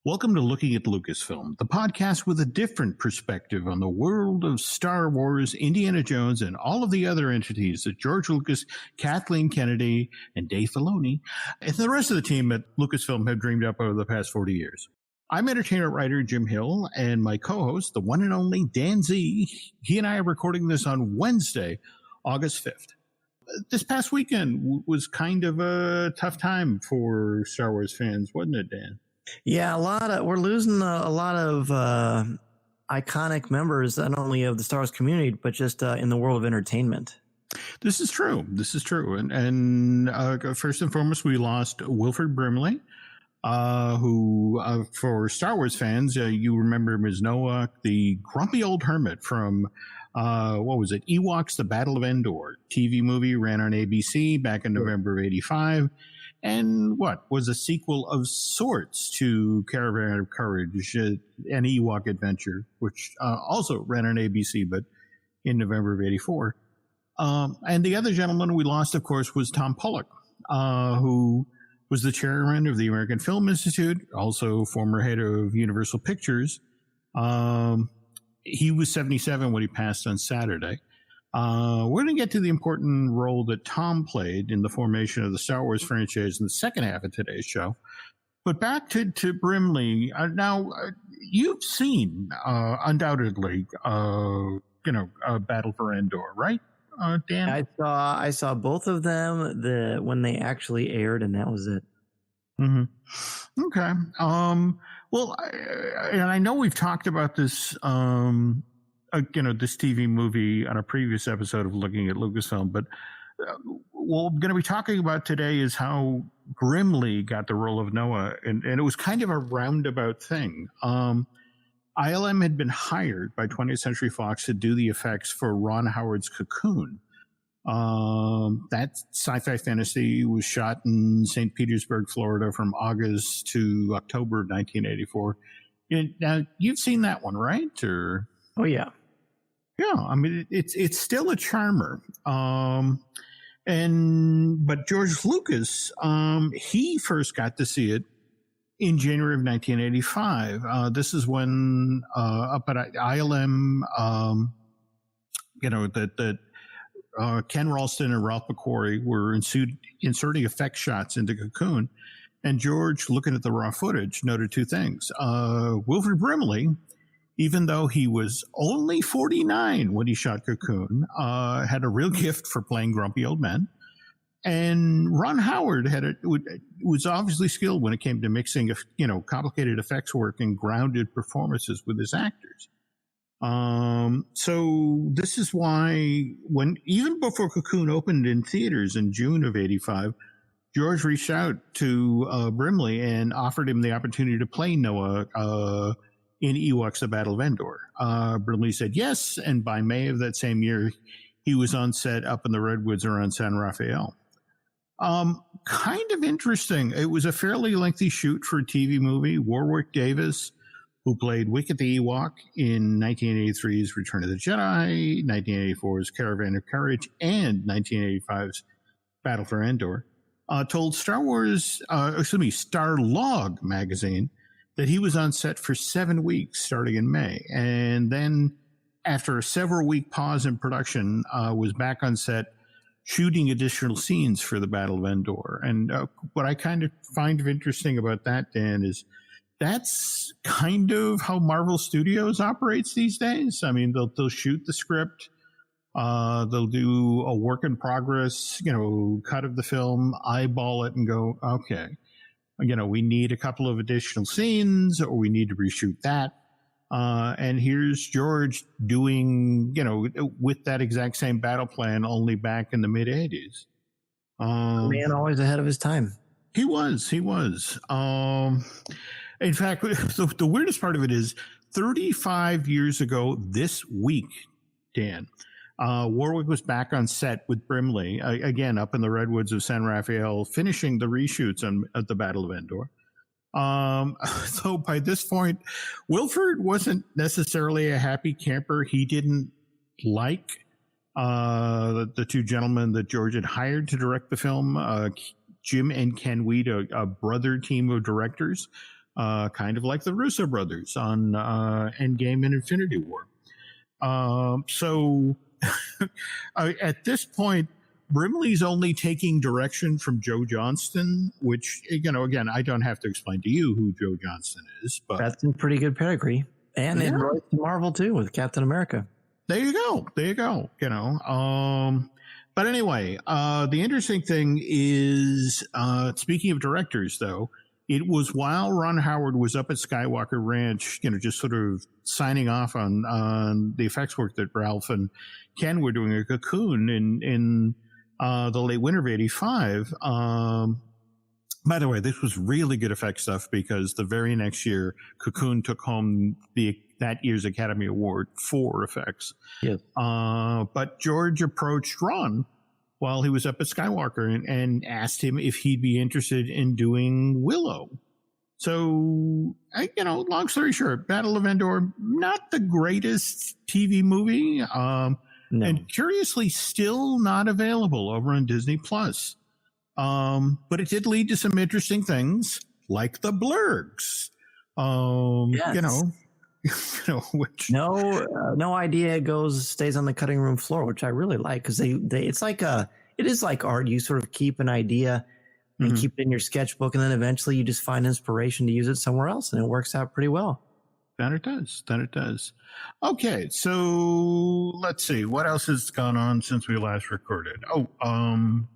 Welcome to Looking at Lucasfilm, the podcast with a different perspective on the world of Star Wars, Indiana Jones, and all of the other entities that George Lucas, Kathleen Kennedy, and Dave Filoni, and the rest of the team at Lucasfilm have dreamed up over the past 40 years. I'm entertainer writer Jim Hill, and my co-host, the one and only Dan Z. He and I are recording this on Wednesday, August 5th. This past weekend was kind of a tough time for Star Wars fans, wasn't it, Dan? Yeah, we're losing a lot of iconic members, not only of the Star Wars community, but just in the world of entertainment. This is true. And first and foremost, we lost Wilford Brimley, who, for Star Wars fans, you remember him as Noah, the grumpy old hermit from, Ewoks, The Battle of Endor. TV movie ran on ABC back in November of 85. And was a sequel of sorts to Caravan of Courage, an Ewok adventure, which also ran on ABC, but in November of 84. And the other gentleman we lost, of course, was Tom Pollock, who was the chairman of the American Film Institute, also former head of Universal Pictures. He was 77 when he passed on Saturday. We're going to get to the important role that Tom played in the formation of the Star Wars franchise in the second half of today's show. But back to Brimley. Now, you've seen, undoubtedly, Battle for Endor, right, Dan? I saw both of them when they actually aired, and that was it. Mm-hmm. Okay. And I know we've talked about this, this TV movie on a previous episode of Looking at Lucasfilm, but what we're going to be talking about today is how Brimley got the role of Noah, and it was kind of a roundabout thing. ILM had been hired by 20th Century Fox to do the effects for Ron Howard's Cocoon. That sci-fi fantasy was shot in St. Petersburg, Florida from August to October 1984. Now, you've seen that one, right? Or... Oh, yeah. Yeah, I mean, it's still a charmer. But George Lucas, he first got to see it in January of 1985. This is when up at ILM, Ken Ralston and Ralph McQuarrie were inserting effect shots into Cocoon. And George, looking at the raw footage, noted two things. Wilford Brimley, even though he was only 49 when he shot Cocoon, had a real gift for playing grumpy old men. And Ron Howard was obviously skilled when it came to mixing, complicated effects work and grounded performances with his actors. So this is why even before Cocoon opened in theaters in June of 85, George reached out to Brimley and offered him the opportunity to play Noah in Ewoks, The Battle of Endor. Brimley said yes, and by May of that same year, he was on set up in the Redwoods around San Rafael. Kind of interesting. It was a fairly lengthy shoot for a TV movie. Warwick Davis, who played Wicket the Ewok in 1983's Return of the Jedi, 1984's Caravan of Courage, and 1985's Battle for Endor, told Starlog magazine that he was on set for 7 weeks starting in May. And then after a several-week pause in production, was back on set shooting additional scenes for the Battle of Endor. And what I kind of find interesting about that, Dan, is that's kind of how Marvel Studios operates these days. I mean, they'll shoot the script, they'll do a work in progress, cut of the film, eyeball it and go, okay, we need a couple of additional scenes, or we need to reshoot that. And here's George doing, with that exact same battle plan, only back in the mid 80s. Man, always ahead of his time. He was. In fact, the weirdest part of it is 35 years ago this week, Dan, Warwick was back on set with Brimley, again, up in the Redwoods of San Rafael, finishing the reshoots at the Battle of Endor. So by this point, Wilford wasn't necessarily a happy camper. He didn't like the two gentlemen that George had hired to direct the film, Jim and Ken Weed, a brother team of directors kind of like the Russo brothers on Endgame and Infinity War. So at this point, Brimley's only taking direction from Joe Johnston, which, again, I don't have to explain to you who Joe Johnston is, but that's in pretty good pedigree. And in Marvel too, with Captain America. There you go. But anyway, the interesting thing is, speaking of directors, though, it was while Ron Howard was up at Skywalker Ranch, just sort of signing off on the effects work that Ralph and Ken were doing at Cocoon in the late winter of '85. By the way, this was really good effects stuff because the very next year, Cocoon took home that year's Academy Award for effects. Yes. But George approached Ron while he was up at Skywalker and asked him if he'd be interested in doing Willow. So, long story short, Battle of Endor, not the greatest TV movie, No. and curiously still not available over on Disney Plus. But it did lead to some interesting things like the Blurgs. Yes. Which no idea stays on the cutting room floor, which I really like because it is like art. You sort of keep an idea and keep it in your sketchbook, and then eventually you just find inspiration to use it somewhere else, and it works out pretty well. That it does. Okay, so let's see what else has gone on since we last recorded.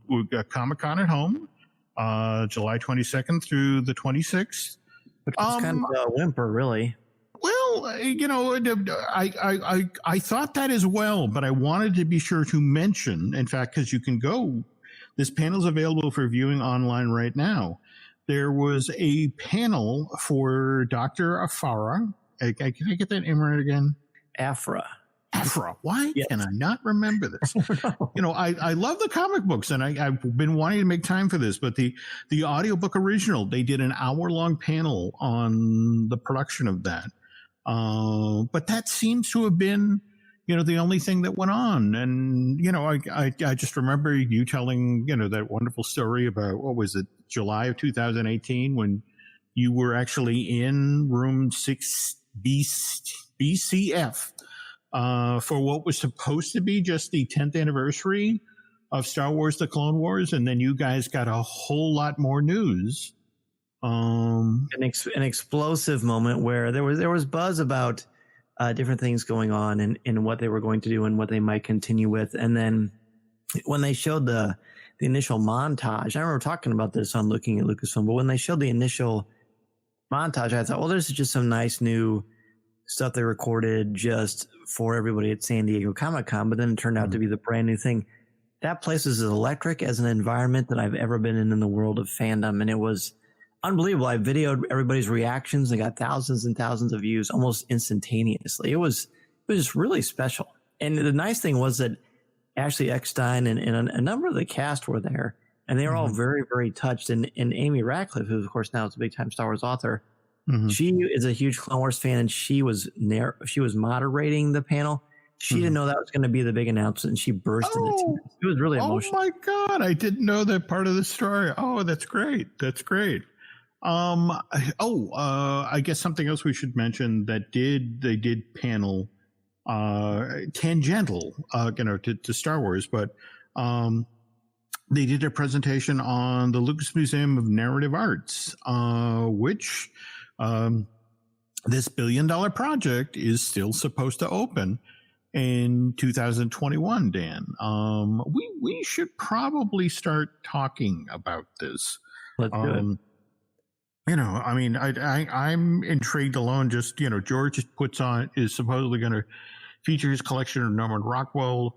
We've got Comic-Con at home, July 22nd through the 26th. Which was kind of a whimper, really. Well, I thought that as well, but I wanted to be sure to mention, in fact, because you can go, this panel's available for viewing online right now. There was a panel for Dr. Afara. Can I get that name right again? Afra. Why can I not remember this? I love the comic books, and I've been wanting to make time for this, but the audiobook original, they did an hour-long panel on the production of that. But that seems to have been, the only thing that went on. And, I just remember you telling, that wonderful story about, what was it, July of 2018, when you were actually in room 6 BCF for what was supposed to be just the 10th anniversary of Star Wars: The Clone Wars, and then you guys got a whole lot more news. An explosive moment where there was buzz about different things going on and what they were going to do and what they might continue with. And then when they showed the initial montage, I remember talking about this on Looking at Lucasfilm, but when they showed the initial montage, I thought, well, this is just some nice new stuff they recorded just for everybody at San Diego Comic-Con, but then it turned out to be the brand new thing. That place is as electric as an environment that I've ever been in the world of fandom, and it was unbelievable. I videoed everybody's reactions and got thousands and thousands of views almost instantaneously. It was just really special. And the nice thing was that Ashley Eckstein and a number of the cast were there, and they were all very, very touched. And Amy Ratcliffe, who of course now is a big-time Star Wars author, she is a huge Clone Wars fan, and she was moderating the panel. She didn't know that was going to be the big announcement, and she burst into tears. It was really emotional. Oh my God, I didn't know that part of the story. Oh, that's great. I guess something else we should mention that they did panel tangential to Star Wars, but they did a presentation on the Lucas Museum of Narrative Arts, which this $1 billion project is still supposed to open in 2021, Dan. We should probably start talking about this. Let's do it. I'm intrigued alone. Just, George is supposedly going to feature his collection of Norman Rockwell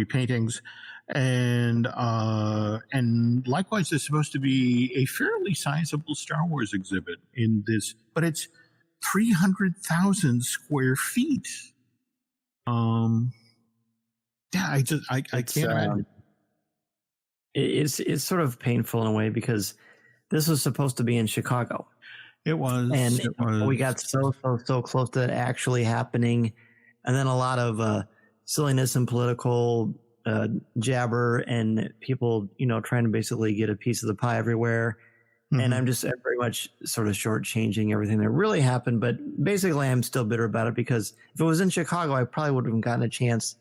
paintings. And likewise, there's supposed to be a fairly sizable Star Wars exhibit in this, but it's 300,000 square feet. I can't imagine. It's sort of painful in a way because this was supposed to be in Chicago. It was. And we got so close to it actually happening. And then a lot of silliness and political jabber and people, trying to basically get a piece of the pie everywhere. And I'm very much sort of shortchanging everything that really happened. But basically, I'm still bitter about it because if it was in Chicago, I probably would have gotten a chance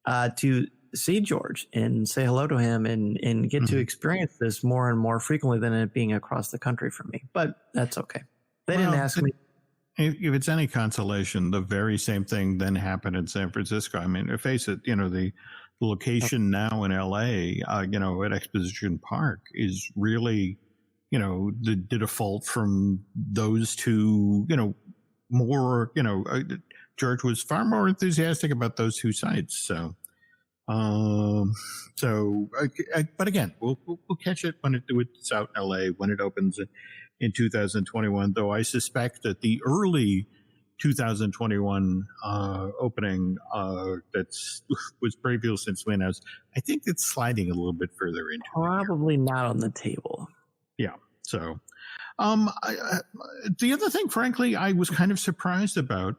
to see George and say hello to him and get to experience this more and more frequently than it being across the country for me. But that's okay. They didn't ask me. If it's any consolation, the very same thing then happened in San Francisco. I mean, face it, the location now in LA, at Exposition Park is really, the default from those two, more, George was far more enthusiastic about those two sites. So, but again, we'll catch it when it's out in LA, when it opens in 2021, though I suspect that the early 2021 opening was previously announced, I think it's sliding a little bit further into probably not on the table. Yeah. So the other thing, frankly, I was kind of surprised about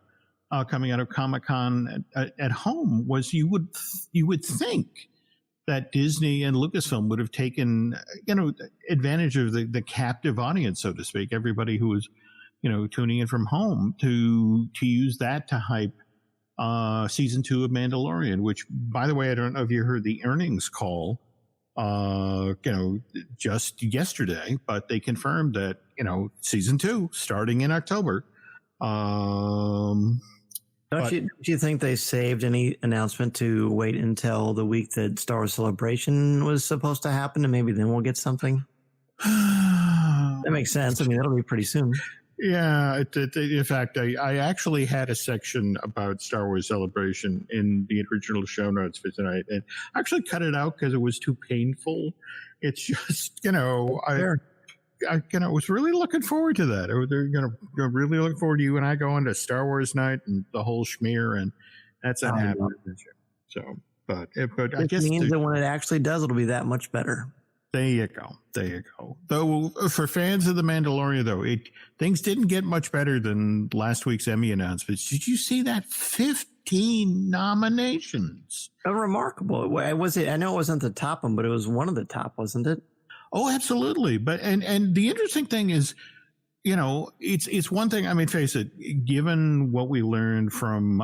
coming out of Comic-Con at home was you would think that Disney and Lucasfilm would have taken, advantage of the captive audience, so to speak, everybody who was, tuning in from home to use that to hype season 2 of Mandalorian, which, by the way, I don't know if you heard the earnings call, just yesterday, but they confirmed that, season 2 starting in October. Don't you think they saved any announcement to wait until the week that Star Wars Celebration was supposed to happen, and maybe then we'll get something? That makes sense. I mean, that'll be pretty soon. Yeah. In fact, I actually had a section about Star Wars Celebration in the original show notes for tonight, and I actually cut it out because it was too painful. It's just, I was really looking forward to that. They're really looking forward to you and I going to Star Wars night and the whole schmear, and that's not happening this year. So, but I guess means that when it actually does, it'll be that much better. There you go. Though for fans of The Mandalorian, though, things didn't get much better than last week's Emmy announcements. Did you see that? 15 nominations. Remarkable. Was it? I know it wasn't the top one, but it was one of the top, wasn't it? Oh, absolutely. But and the interesting thing is, it's one thing. I mean, face it. Given what we learned from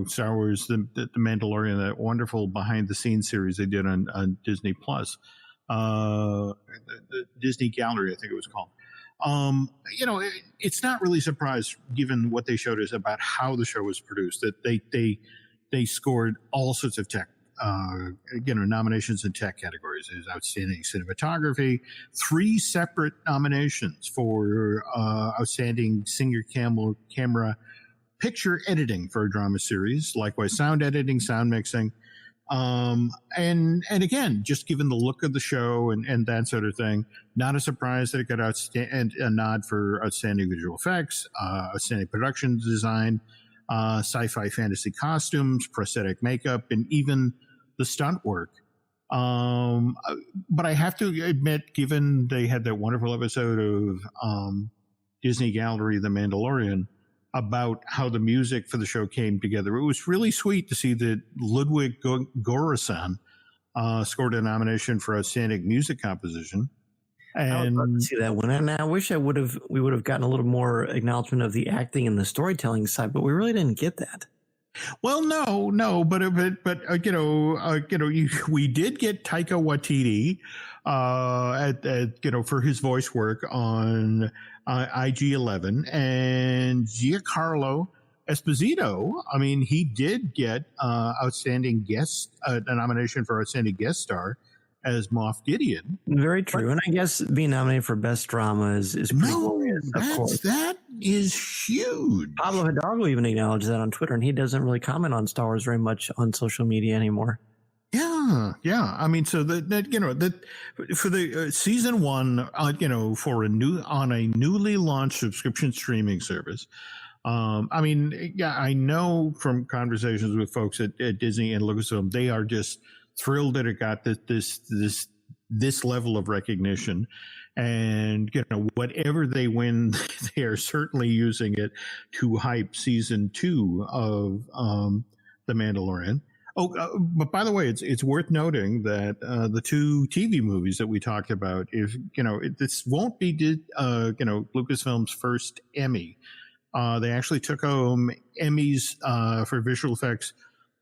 Star Wars, the Mandalorian, that wonderful behind the scenes series they did on Disney Plus, the Disney Gallery, I think it was called. It's not really surprised given what they showed us about how the show was produced, that they scored all sorts of tech. Nominations in tech categories. There's outstanding cinematography, 3 separate nominations for outstanding single camera picture editing for a drama series, likewise sound editing, sound mixing, and again, just given the look of the show and that sort of thing, not a surprise that it got a nod for outstanding visual effects, outstanding production design, sci-fi fantasy costumes, prosthetic makeup, and even the stunt work. But I have to admit, given they had that wonderful episode of Disney Gallery, The Mandalorian, about how the music for the show came together, it was really sweet to see that Ludwig Göransson scored a nomination for outstanding music composition. And I would love to see that one. And I wish we would have gotten a little more acknowledgement of the acting and the storytelling side, but we really didn't get that. Well, no, but we did get Taika Waititi, for his voice work on IG-11, and Giancarlo Esposito. I mean, he did get outstanding a nomination for outstanding guest star as Moff Gideon. Very true. And I guess being nominated for best drama is pretty glorious, of course. That is huge. Pablo Hidalgo even acknowledged that on Twitter, and he doesn't really comment on Star Wars very much on social media anymore. Yeah. I mean, so that for the season 1, for on a newly launched subscription streaming service. I mean, yeah, I know from conversations with folks at Disney and Lucasfilm, they are just thrilled that it got this level of recognition, and whatever they win, they are certainly using it to hype season 2 of The Mandalorian. But by the way, it's worth noting that the two TV movies that we talked about, if this won't be Lucasfilm's first Emmy. They actually took home Emmys for visual effects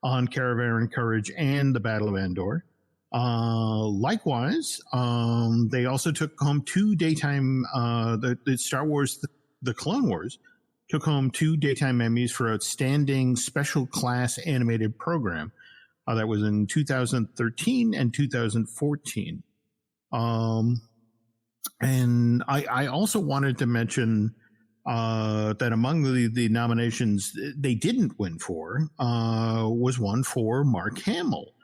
on Caravan and Courage and the Battle of Endor. Likewise, they also took home two daytime, the Star Wars, the Clone Wars, took home two daytime Emmys for Outstanding Special Class Animated Program. That was in 2013 and 2014. And I also wanted to mention that among the nominations they didn't win for was one for Mark Hamill,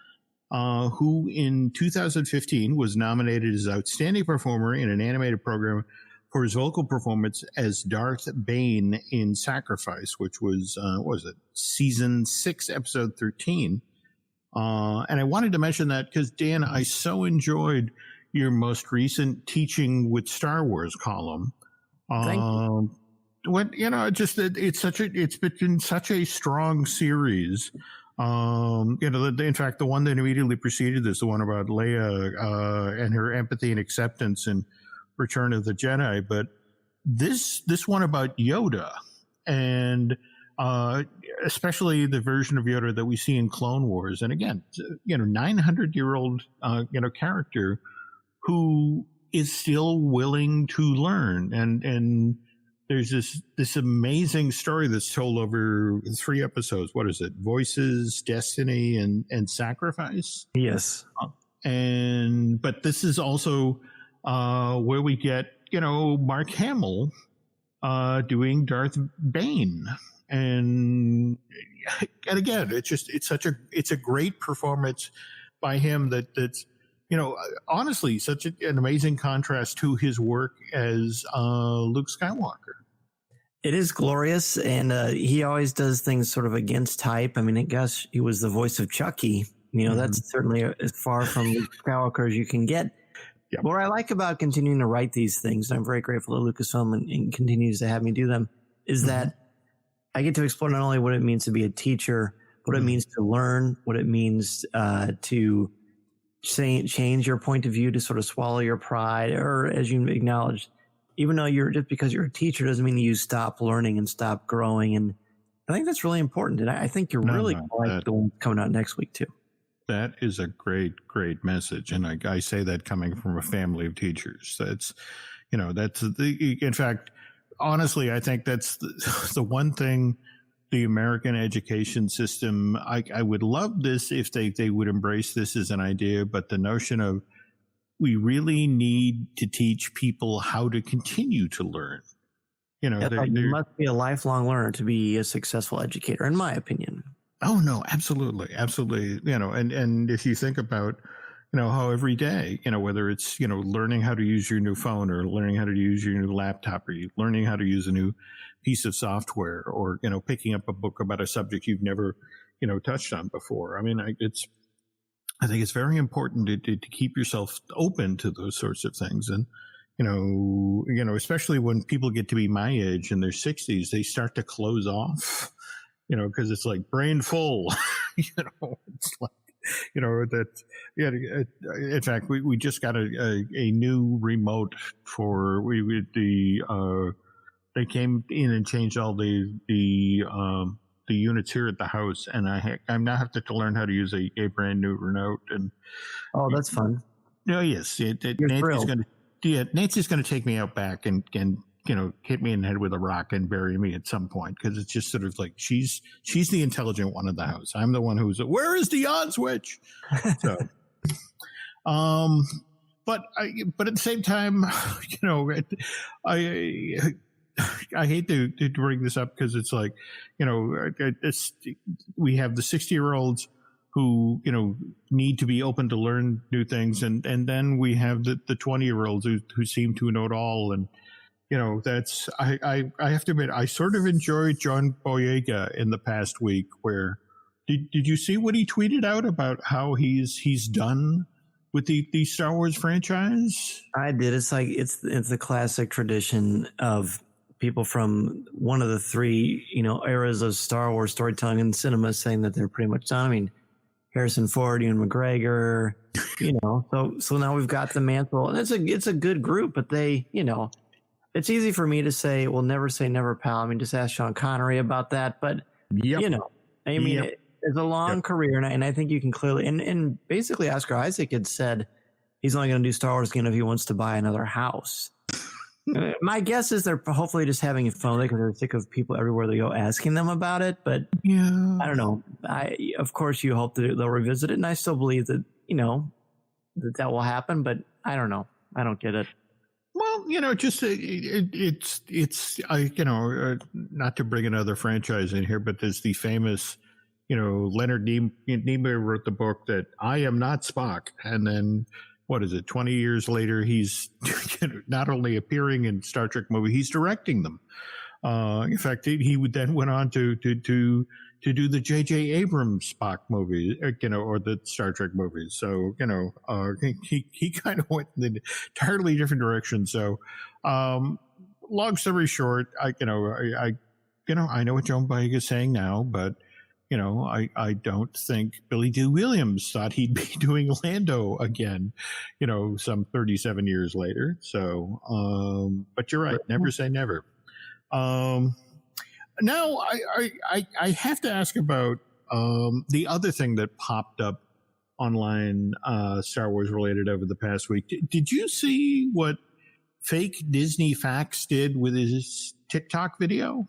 who in 2015 was nominated as Outstanding Performer in an Animated Program for his vocal performance as Darth Bane in Sacrifice, which was, season 6, episode 13. And I wanted to mention that because, Dan, I so enjoyed your most recent Teaching with Star Wars column. Thank you. It's been such a strong series. In fact, the one that immediately preceded this, the one about Leia and her empathy and acceptance in Return of the Jedi, but this one about Yoda, and especially the version of Yoda that we see in Clone Wars, and again, 900-year-old character who is still willing to learn, and there's this amazing story that's told over 3 episodes. What is it? Voices, Destiny, and Sacrifice. Yes. But this is also where we get, Mark Hamill doing Darth Bane. And again, it's a great performance by him that's, honestly, such an amazing contrast to his work as Luke Skywalker. It is glorious, and he always does things sort of against type. I mean, I guess he was the voice of Chucky. That's certainly as far from Luke Skywalker as you can get. Yep. What I like about continuing to write these things, and I'm very grateful to Lucasfilm and continues to have me do them, is that I get to explore not only what it means to be a teacher, what it means to learn, what it means to change your point of view, to sort of swallow your pride, or as you acknowledged, even though just because you're a teacher doesn't mean you stop learning and stop growing. And I think that's really important. And I think you're really like the one coming out next week too. That is a great, great message. And I say that coming from a family of teachers. That's, in fact, honestly, I think that's the one thing the American education system, I would love this if they would embrace this as an idea, but the notion of we really need to teach people how to continue to learn. You must be a lifelong learner to be a successful educator, in my opinion. Oh, no, absolutely. Absolutely. And if you think about, how every day, whether it's, learning how to use your new phone or learning how to use your new laptop or learning how to use a new piece of software or, picking up a book about a subject you've never, touched on before. I mean, I think it's very important to keep yourself open to those sorts of things. And, especially when people get to be my age in their 60s, they start to close off, because it's like brain full, it's like, in fact, we just got a new remote for, they came in and changed all the units here at the house, and I now have to learn how to use a brand new remote. And that's fun. Oh yes, Nancy's going to take me out back and hit me in the head with a rock and bury me at some point, because it's just sort of like she's the intelligent one in the house. I'm the one who's where is the on switch? So, but at the same time, I hate to bring this up because it's like, we have the 60-year-olds who, need to be open to learn new things. And then we have the 20-year-olds who seem to know it all. And, that's, I have to admit, I sort of enjoyed John Boyega in the past week where, did you see what he tweeted out about how he's done with the Star Wars franchise? I did. It's like, it's the classic tradition of people from one of the 3, eras of Star Wars storytelling and cinema saying that they're pretty much done. I mean, Harrison Ford, Ewan McGregor, so now we've got the mantle, and it's a good group, but they, it's easy for me to say, well, never say never, pal. I mean, just ask Sean Connery about that, but it's a long career, and I think you can clearly, and basically Oscar Isaac had said he's only going to do Star Wars again if he wants to buy another house. My guess is they're hopefully just having fun because they're sick of people everywhere they go asking them about it. But I don't know. Of course, you hope that they'll revisit it, and I still believe that that will happen. But I don't know. I don't get it. Well, just it's not to bring another franchise in here, but there's the famous, Leonard Nimoy wrote the book that I Am Not Spock, and then. What is it? 20 years later, he's not only appearing in Star Trek movie, he's directing them. In fact, he would then went on to do the J.J. Abrams Spock movie, or the Star Trek movies. So he kind of went in an entirely different direction. So, long story short, I know what Joan Baez is saying now, but. I don't think Billy Dee Williams thought he'd be doing Lando again, some 37 years later. So, but you're right. Never say never. Now I have to ask about the other thing that popped up online, Star Wars related over the past week. Did you see what fake Disney Facts did with his TikTok video?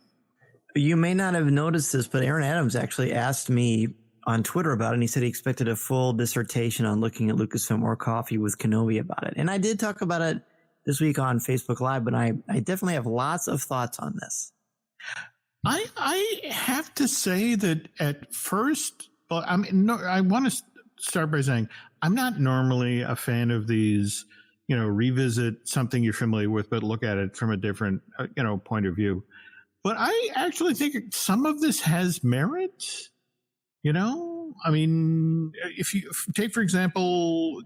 You may not have noticed this, but Aaron Adams actually asked me on Twitter about it, and he said he expected a full dissertation on looking at Lucasfilm or Coffee with Kenobi about it. And I did talk about it this week on Facebook Live, but I definitely have lots of thoughts on this. I have to say that at first, well, I want to start by saying I'm not normally a fan of these, revisit something you're familiar with, but look at it from a different, point of view. But I actually think some of this has merit, I mean, if you take, for example,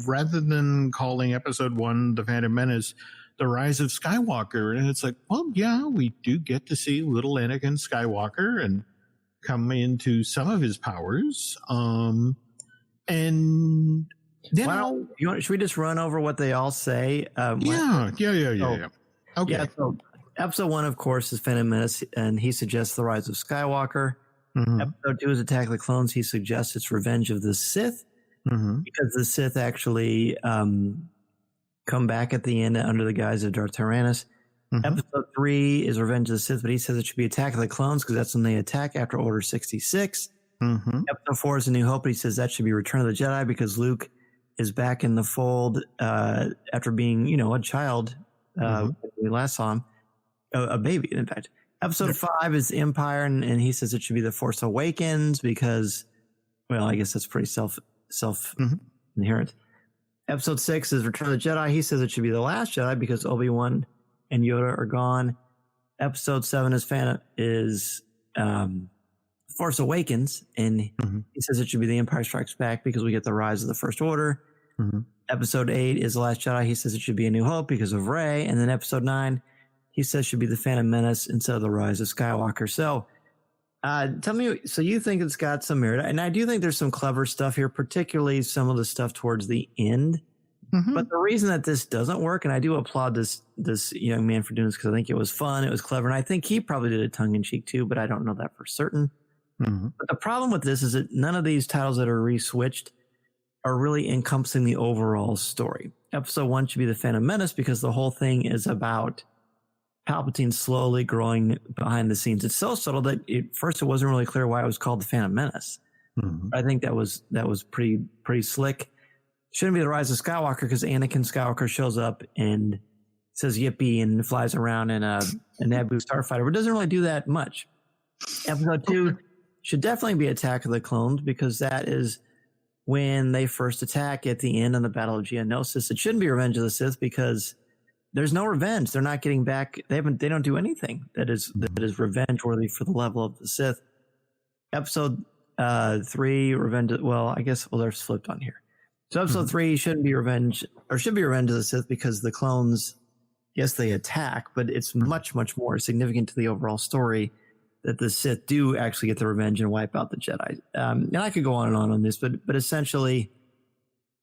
rather than calling episode 1, The Phantom Menace, The Rise of Skywalker, and it's like, well, yeah, we do get to see little Anakin Skywalker and come into some of his powers. And then should we just run over what they all say? Yeah. Okay. Yeah, so episode 1, of course, is Phantom Menace, and he suggests The Rise of Skywalker. Mm-hmm. Episode 2 is Attack of the Clones. He suggests it's Revenge of the Sith, because the Sith actually come back at the end under the guise of Darth Tyrannus. Mm-hmm. Episode 3 is Revenge of the Sith, but he says it should be Attack of the Clones because that's when they attack after Order 66. Mm-hmm. Episode 4 is A New Hope, but he says that should be Return of the Jedi because Luke is back in the fold after being, a child when we last saw him. A baby, in fact. Episode 5 is Empire, and he says it should be The Force Awakens because, well, I guess that's pretty self-inherent. Episode 6 is Return of the Jedi. He says it should be The Last Jedi because Obi-Wan and Yoda are gone. Episode 7 is Force Awakens, and he says it should be The Empire Strikes Back because we get the rise of the First Order. Mm-hmm. Episode 8 is The Last Jedi. He says it should be A New Hope because of Rey. And then episode 9, he says should be The Phantom Menace instead of The Rise of Skywalker. So tell me, so you think it's got some merit. And I do think there's some clever stuff here, particularly some of the stuff towards the end. Mm-hmm. But the reason that this doesn't work, and I do applaud this young man for doing this because I think it was fun, it was clever, and I think he probably did it tongue-in-cheek too, but I don't know that for certain. Mm-hmm. But the problem with this is that none of these titles that are re-switched are really encompassing the overall story. Episode 1 should be The Phantom Menace because the whole thing is about Palpatine slowly growing behind the scenes. It's so subtle that first it wasn't really clear why it was called The Phantom Menace. Mm-hmm. I think that was pretty slick. Shouldn't be The Rise of Skywalker because Anakin Skywalker shows up and says yippee and flies around in a Naboo starfighter, but doesn't really do that much. Episode 2 should definitely be Attack of the Clones because that is when they first attack at the end of the Battle of Geonosis. It shouldn't be Revenge of the Sith because there's no revenge. They're not getting back. They don't do anything that is revenge worthy for the level of the Sith. Episode 3, Revenge. They're flipped on here. So episode 3 should be Revenge of the Sith because the clones, yes, they attack, but it's much, much more significant to the overall story that the Sith do actually get the revenge and wipe out the Jedi. And I could go on and on this, but essentially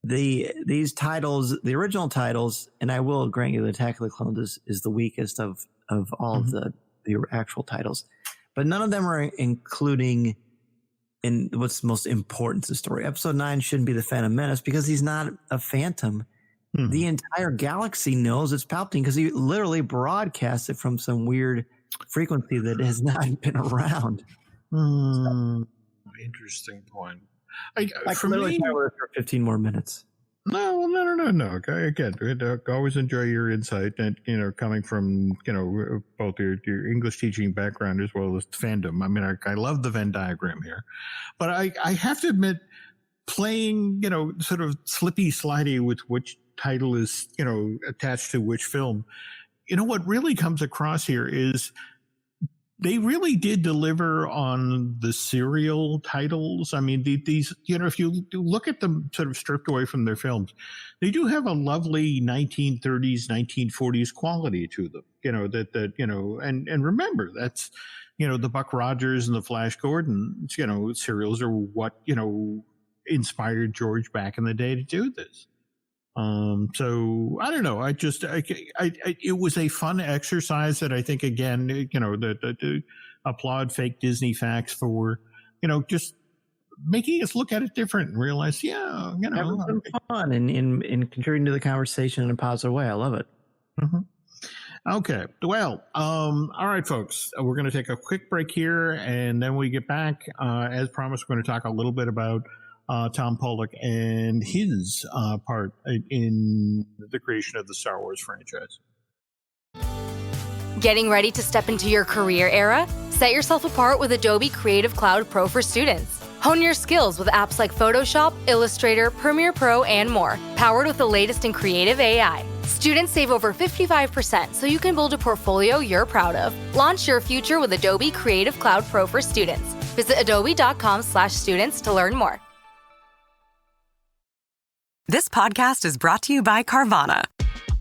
these titles, the original titles, and I will grant you the Attack of the Clones is the weakest of all of the actual titles, but none of them are including in what's most important to the story. Episode 9 shouldn't be the Phantom Menace because he's not a phantom. The entire galaxy knows it's Palpatine because he literally broadcasts it from some weird frequency that has not been around. Interesting point. I can literally for 15 more minutes. No. Okay, again, I always enjoy your insight, and coming from both your English teaching background as well as fandom. I mean, I love the Venn diagram here, but I have to admit, playing sort of slippy slidey with which title is attached to which film. What really comes across here is they really did deliver on the serial titles. I mean, these, if you look at them sort of stripped away from their films, they do have a lovely 1930s, 1940s quality to them, and remember, that's, the Buck Rogers and the Flash Gordon, serials are what, inspired George back in the day to do this. So I don't know. It was a fun exercise that I think, again, to applaud fake Disney facts for, just making us look at it different and realize, having some fun and in contributing to the conversation in a positive way. I love it. Okay. Well, all right, folks, we're going to take a quick break here, and then we get back. As promised, we're going to talk a little bit about Tom Pollock and his part in the creation of the Star Wars franchise. Getting ready to step into your career era? Set yourself apart with Adobe Creative Cloud Pro for students. Hone your skills with apps like Photoshop, Illustrator, Premiere Pro, and more, powered with the latest in creative AI. Students save over 55%, so you can build a portfolio you're proud of. Launch your future with Adobe Creative Cloud Pro for students. Visit adobe.com/students to learn more. This podcast is brought to you by Carvana.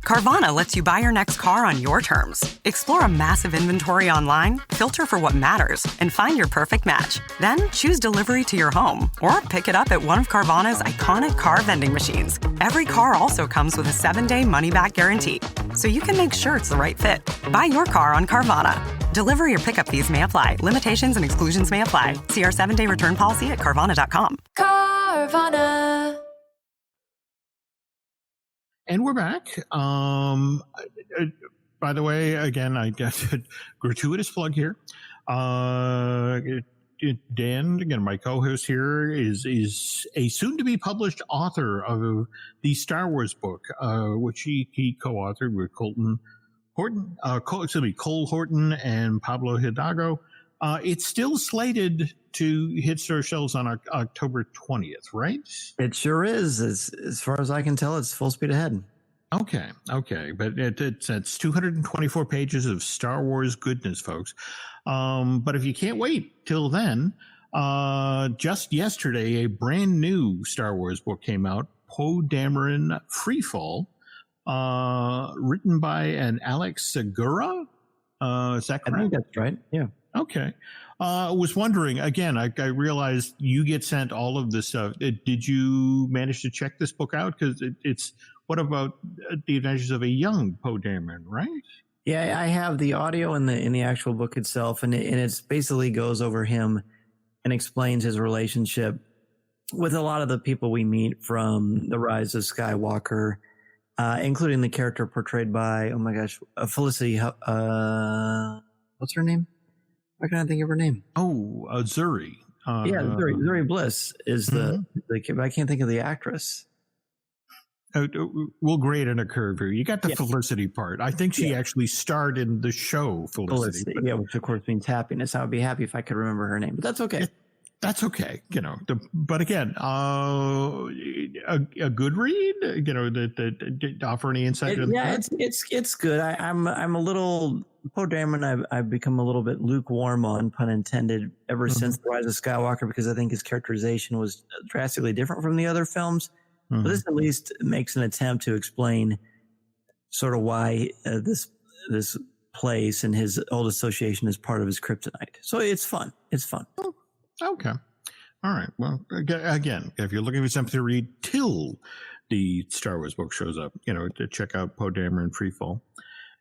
Carvana lets you buy your next car on your terms. Explore a massive inventory online, filter for what matters, and find your perfect match. Then choose delivery to your home or pick it up at one of Carvana's iconic car vending machines. Every car also comes with a 7-day money-back guarantee, so you can make sure it's the right fit. Buy your car on Carvana. Delivery or pickup fees may apply. Limitations and exclusions may apply. See our 7-day return policy at Carvana.com. Carvana. And we're back. By the way, again, I guess a gratuitous plug here. Dan, again, my co-host here, is a soon-to-be published author of the Star Wars book, which he co-authored with Cole Horton and Pablo Hidalgo. It's still slated to hit store shelves on October 20th, right? It sure is. As far as I can tell, it's full speed ahead. Okay. But it's 224 pages of Star Wars goodness, folks. But if you can't wait till then, just yesterday, a brand new Star Wars book came out, Poe Dameron Freefall, written by an Alex Segura. Is that correct? I think that's right. Yeah. Okay. I was wondering, again, I realized you get sent all of this stuff. Did you manage to check this book out? Because it's, what about the adventures of a young Poe Dameron, right? Yeah, I have the audio in the actual book itself, and it basically goes over him and explains his relationship with a lot of the people we meet from The Rise of Skywalker, including the character portrayed by, oh my gosh, Felicity, what's her name? Why can't I think of her name? Oh, Zuri. Zuri Bliss is the I can't think of the actress. We'll grade in a curve here. You got the Felicity part. I think she actually starred in the show Felicity. Which of course means happiness. I would be happy if I could remember her name, but that's okay. That's okay. But again, a good read, that offer any insight. It's good. I'm a little, Poe Dameron, I've become a little bit lukewarm on, pun intended, ever since The Rise of Skywalker, because I think his characterization was drastically different from the other films. But this at least makes an attempt to explain sort of why this place and his old association as part of his kryptonite. So it's fun. It's fun. Okay. All right. Well, again, if you're looking for something to read till the Star Wars book shows up, to check out Poe Dameron Freefall.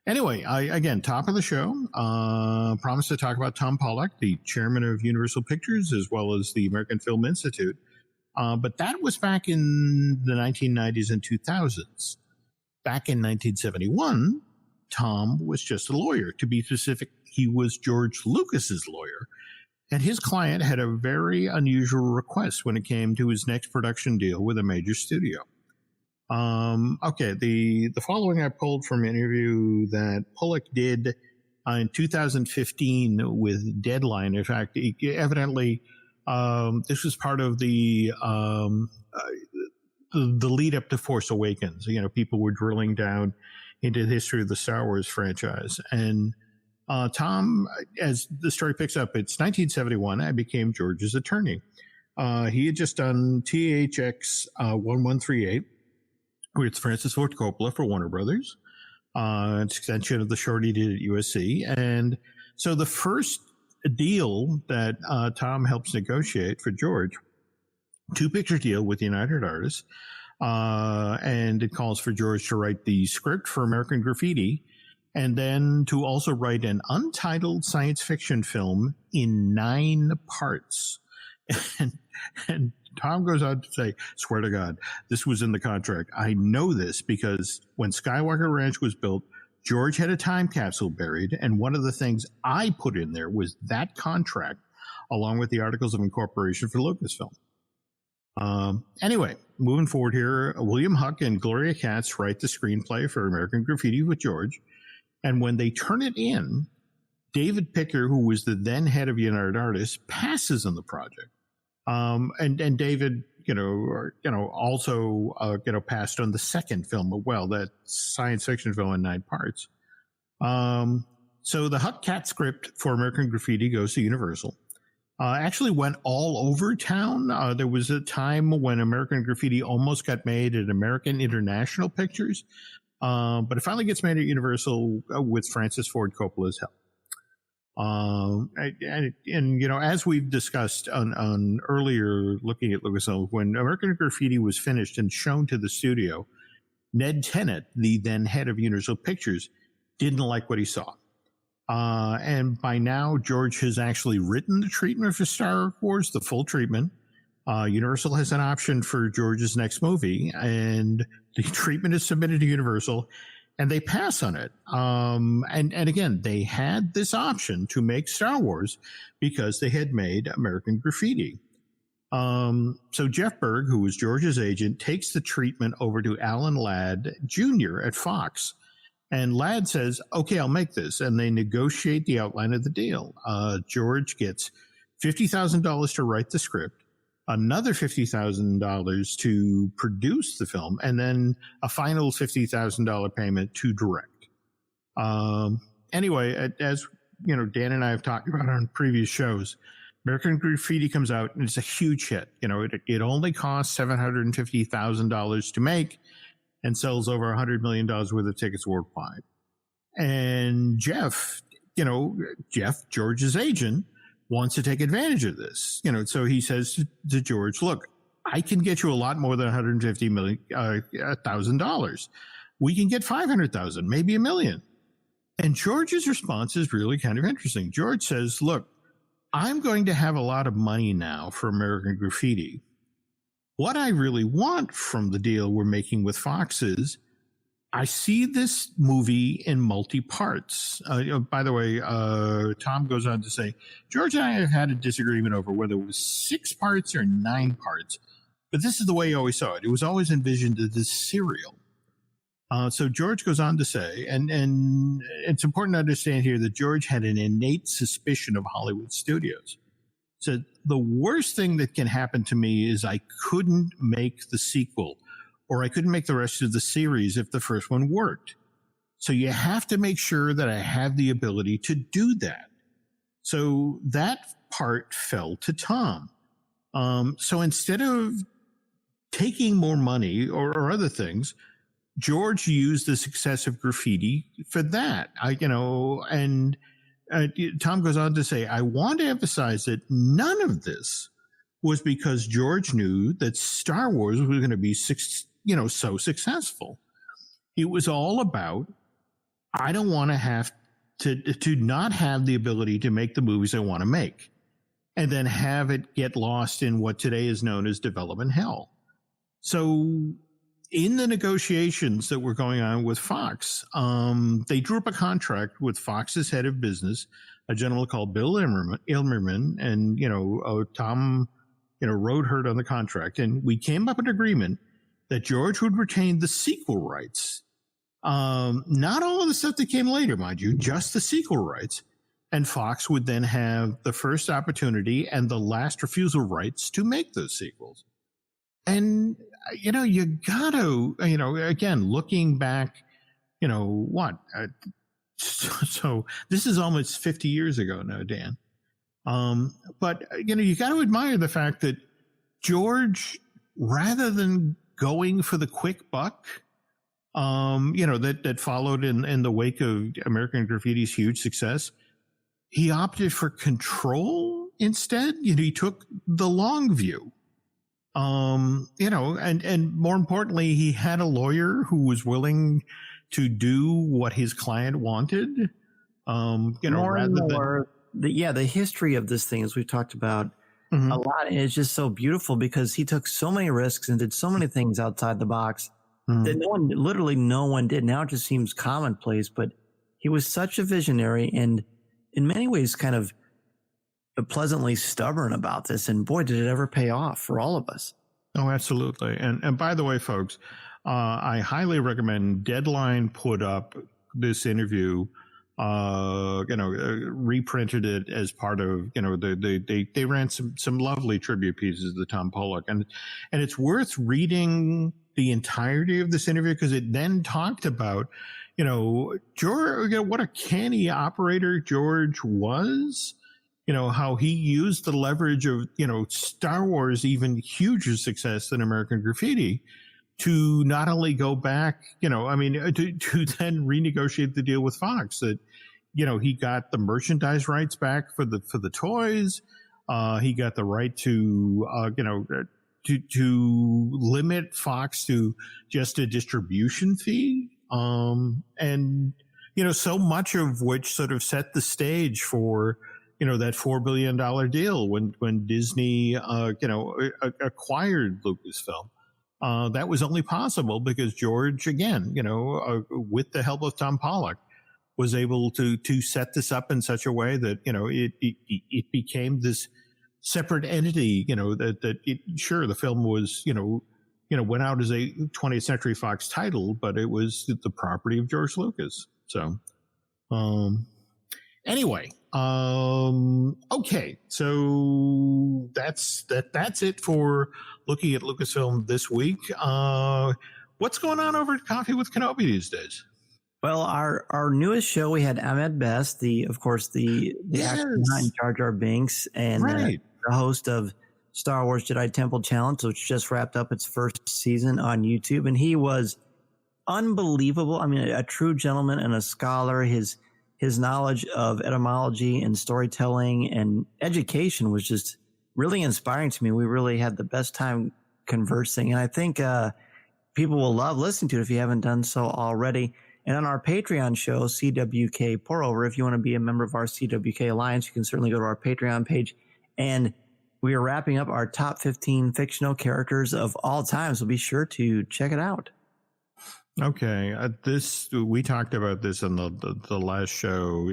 Anyway, again, top of the show, promised to talk about Tom Pollock, the chairman of Universal Pictures, as well as the American Film Institute. But that was back in the 1990s and 2000s. Back in 1971, Tom was just a lawyer. To be specific, he was George Lucas's lawyer. And his client had a very unusual request when it came to his next production deal with a major studio. Okay, the following I pulled from an interview that Pollock did in 2015 with Deadline. In fact, evidently, this was part of the lead up to Force Awakens. People were drilling down into the history of the Star Wars franchise. And Tom, as the story picks up, it's 1971. I became George's attorney. He had just done THX 1138 with Francis Ford Coppola for Warner Brothers. It's an extension of the short he did at USC. And so the first deal that Tom helps negotiate for George, 2-picture deal with United Artists, and it calls for George to write the script for American Graffiti, and then to also write an untitled science fiction film in 9 parts. And Tom goes on to say, swear to God, this was in the contract. I know this because when Skywalker Ranch was built, George had a time capsule buried, and one of the things I put in there was that contract, along with the Articles of Incorporation for Lucasfilm. Anyway, moving forward here, William Huck and Gloria Katz write the screenplay for American Graffiti with George. And when they turn it in, David Picker, who was the then head of United Artists, passes on the project. And David, also, passed on the second film as well, that science fiction film in 9 parts. So the Huck Katz script for American Graffiti goes to Universal. Actually went all over town. There was a time when American Graffiti almost got made at American International Pictures, but it finally gets made at Universal with Francis Ford Coppola's help. As we've discussed on earlier looking at Lucasfilm, when American Graffiti was finished and shown to the studio, Ned Tennant, the then head of Universal Pictures, didn't like what he saw. And by now, George has actually written the treatment for Star Wars, the full treatment. Universal has an option for George's next movie, and the treatment is submitted to Universal, and they pass on it. And again, they had this option to make Star Wars because they had made American Graffiti. So Jeff Berg, who was George's agent, takes the treatment over to Alan Ladd Jr. at Fox. And Ladd says, okay, I'll make this. And they negotiate the outline of the deal. George gets $50,000 to write the script, another $50,000 to produce the film, and then a final $50,000 payment to direct. Anyway, as Dan and I have talked about on previous shows, American Graffiti comes out and it's a huge hit. It only costs $750,000 to make, and sells over $100 million worth of tickets worldwide. And Jeff, George's agent, wants to take advantage of this. So he says to George, look, I can get you a lot more than $150,000. We can get $500,000, maybe $1 million. And George's response is really kind of interesting. George says, look, I'm going to have a lot of money now for American Graffiti. What I really want from the deal we're making with Fox is I see this movie in multi-parts. By the way, Tom goes on to say, George and I have had a disagreement over whether it was 6 parts or 9 parts, but this is the way he always saw it. It was always envisioned as this serial. So George goes on to say, and it's important to understand here that George had an innate suspicion of Hollywood studios. So the worst thing that can happen to me is I couldn't make the sequel, or I couldn't make the rest of the series if the first one worked. So you have to make sure that I have the ability to do that. So that part fell to Tom. So instead of taking more money or other things, George used the success of graffiti for that. Tom goes on to say, I want to emphasize that none of this was because George knew that Star Wars was going to be so successful. It was all about, I don't want to have to not have the ability to make the movies I want to make and then have it get lost in what today is known as development hell. So in the negotiations that were going on with Fox, they drew up a contract with Fox's head of business, a gentleman called Bill Ilmerman, and, Tom, wrote her on the contract. And we came up with an agreement that George would retain the sequel rights. Not all of the stuff that came later, mind you, just the sequel rights. And Fox would then have the first opportunity and the last refusal rights to make those sequels. And, you gotta, again, looking back, so this is almost 50 years ago now, Dan. But, you got to admire the fact that George, rather than going for the quick buck, that followed in the wake of American Graffiti's huge success, he opted for control instead. He took the long view. And more importantly, he had a lawyer who was willing to do what his client wanted. The history of this thing, as we've talked about a lot, and it's just so beautiful because he took so many risks and did so many things outside the box that no one did. Now it just seems commonplace, but he was such a visionary and in many ways kind of pleasantly stubborn about this, and boy, did it ever pay off for all of us. Oh, absolutely. And by the way, folks, I highly recommend Deadline put up this interview, reprinted it as part of, they ran some lovely tribute pieces to Tom Pollock, and it's worth reading the entirety of this interview because it then talked about, George, what a canny operator George was. How he used the leverage of, Star Wars, even huger success than American Graffiti, to not only go back, to then renegotiate the deal with Fox that, he got the merchandise rights back for the toys. He got the right to, to limit Fox to just a distribution fee. And, so much of which sort of set the stage for, that $4 billion deal when Disney, acquired Lucasfilm. That was only possible because George, again, with the help of Tom Pollock, was able to set this up in such a way that, it became this separate entity, sure, the film was, went out as a 20th Century Fox title, but it was the property of George Lucas. So, anyway, okay, so that's it for looking at Lucasfilm this week. What's going on over at Coffee with Kenobi these days? Well, our newest show, we had Ahmed Best, the actor behind Jar Jar Binks, and the host of Star Wars Jedi Temple Challenge, which just wrapped up its first season on YouTube, and he was unbelievable. I mean, a true gentleman and a scholar. His knowledge of etymology and storytelling and education was just really inspiring to me. We really had the best time conversing, and I think people will love listening to it if you haven't done so already. And on our Patreon show, CWK Pour Over, if you want to be a member of our CWK Alliance, you can certainly go to our Patreon page. And we are wrapping up our top 15 fictional characters of all time, so be sure to check it out. Okay, we talked about this on the last show.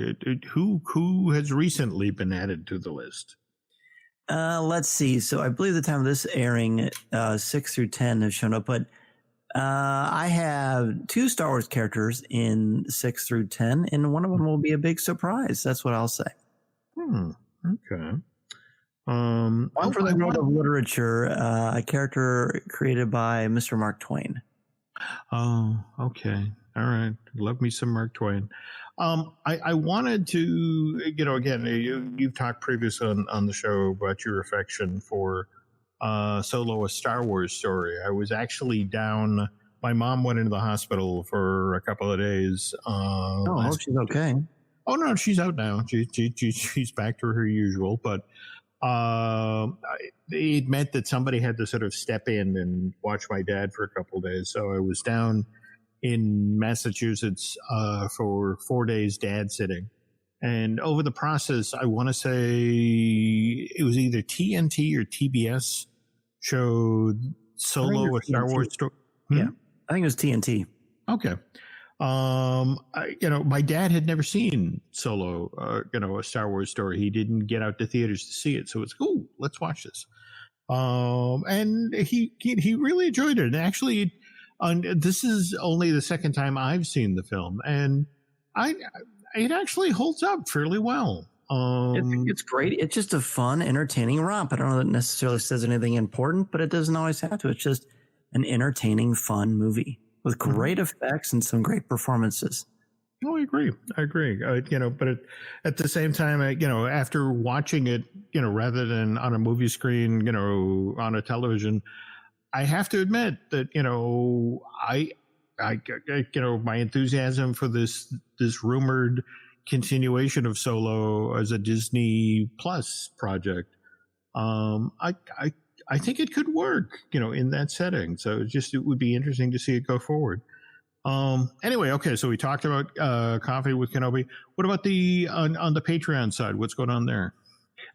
Who has recently been added to the list? Let's see. So I believe the time of this airing, 6 through 10 have shown up, but I have 2 Star Wars characters in 6 through 10, and one of them will be a big surprise. That's what I'll say. Okay. One for the world of literature, a character created by Mr. Mark Twain. Oh, okay. All right. Love me some Mark Twain. I wanted to, again, you've talked previously on the show about your affection for Solo, A Star Wars Story. I was actually down my mom went into the hospital for a couple of days. I hope she's okay. Oh no, she's out now. She's back to her usual, but it meant that somebody had to sort of step in and watch my dad for a couple of days. So I was down in Massachusetts for 4 days dad sitting. And over the process, I want to say it was either TNT or TBS showed Solo, a Star Wars story. Yeah, I think it was TNT. Okay. My dad had never seen Solo, a Star Wars story. He didn't get out to theaters to see it. So it's, let's watch this. And he really enjoyed it. And actually, this is only the second time I've seen the film. And it actually holds up fairly well. It's great. It's just a fun, entertaining romp. I don't know that it necessarily says anything important, but it doesn't always have to. It's just an entertaining, fun movie with great effects and some great performances. Oh, I agree. But at the same time, after watching it, rather than on a movie screen, on a television, I have to admit that, my enthusiasm for this rumored continuation of Solo as a Disney Plus project, I think it could work, in that setting. So it would be interesting to see it go forward. Anyway, okay, so we talked about Coffee with Kenobi. What about on the Patreon side? What's going on there?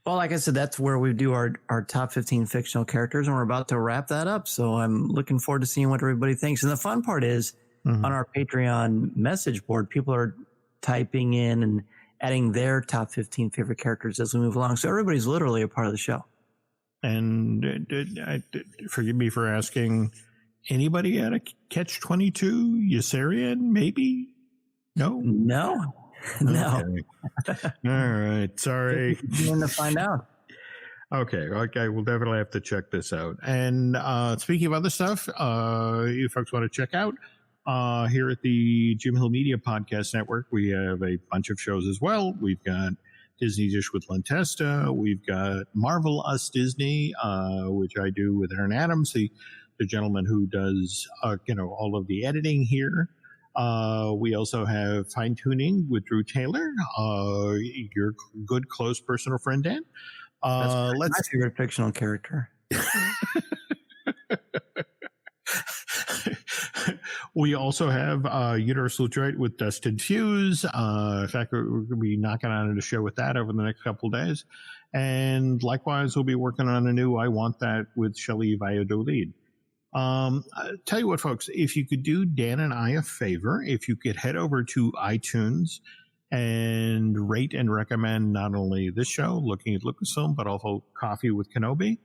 Well, like I said, that's where we do our top 15 fictional characters, and we're about to wrap that up. So I'm looking forward to seeing what everybody thinks. And the fun part is on our Patreon message board, people are typing in and adding their top 15 favorite characters as we move along. So everybody's literally a part of the show. And forgive me for asking, anybody at a Catch-22 Yossarian, maybe? No. Okay. All right. Sorry. You want to find out. Okay. We'll definitely have to check this out. And speaking of other stuff, you folks want to check out here at the Jim Hill Media Podcast Network, we have a bunch of shows as well. We've got Disney Dish with Len Testa. We've got Marvel Us Disney, which I do with Aaron Adams, the gentleman who does all of the editing here. We also have Fine Tuning with Drew Taylor, your good, close personal friend, Dan. That's my favorite fictional character. We also have Universal Droid with Dustin Fuse. In fact, we're going to be knocking on a show with that over the next couple of days. And likewise, we'll be working on a new I Want That with Shelley Valladolid. Tell you what, folks, if you could do Dan and I a favor, if you could head over to iTunes and rate and recommend not only this show, Looking at Lucasfilm, but also Coffee with Kenobi.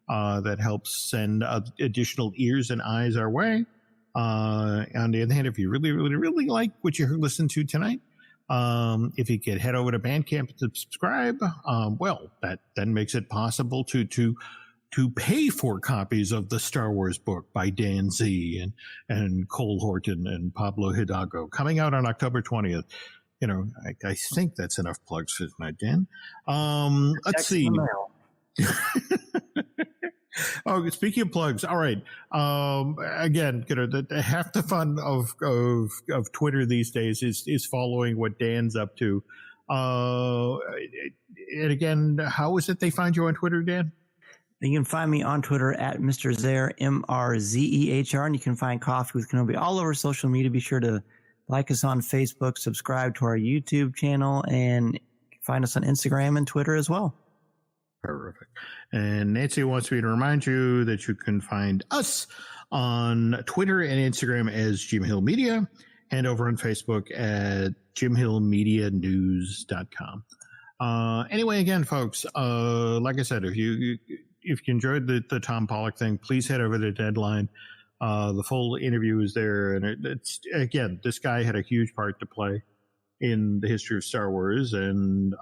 That helps send additional ears and eyes our way. On the other hand, if you really, really, really like what you listened to tonight, if you could head over to Bandcamp to subscribe, that then makes it possible to pay for copies of the Star Wars book by Dan Z and Cole Horton and Pablo Hidalgo coming out on October 20th. I think that's enough plugs for tonight, Dan. Let's see. Oh, speaking of plugs, all right. Again, half the fun of Twitter these days is following what Dan's up to. And again, how is it they find you on Twitter, Dan? You can find me on Twitter at Mr. Zehr, MRZEHR, and you can find Coffee with Kenobi all over social media. Be sure to like us on Facebook, subscribe to our YouTube channel, and find us on Instagram and Twitter as well. Perfect. And Nancy wants me to remind you that you can find us on Twitter and Instagram as Jim Hill Media and over on Facebook at jimhillmedianews.com. Anyway, again, folks, like I said, if you enjoyed the Tom Pollock thing, please head over to Deadline. The full interview is there. And it's again, this guy had a huge part to play in the history of Star Wars. And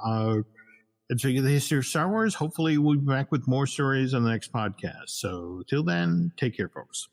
speaking of the history of Star Wars, hopefully we'll be back with more stories on the next podcast. So till then, take care, folks.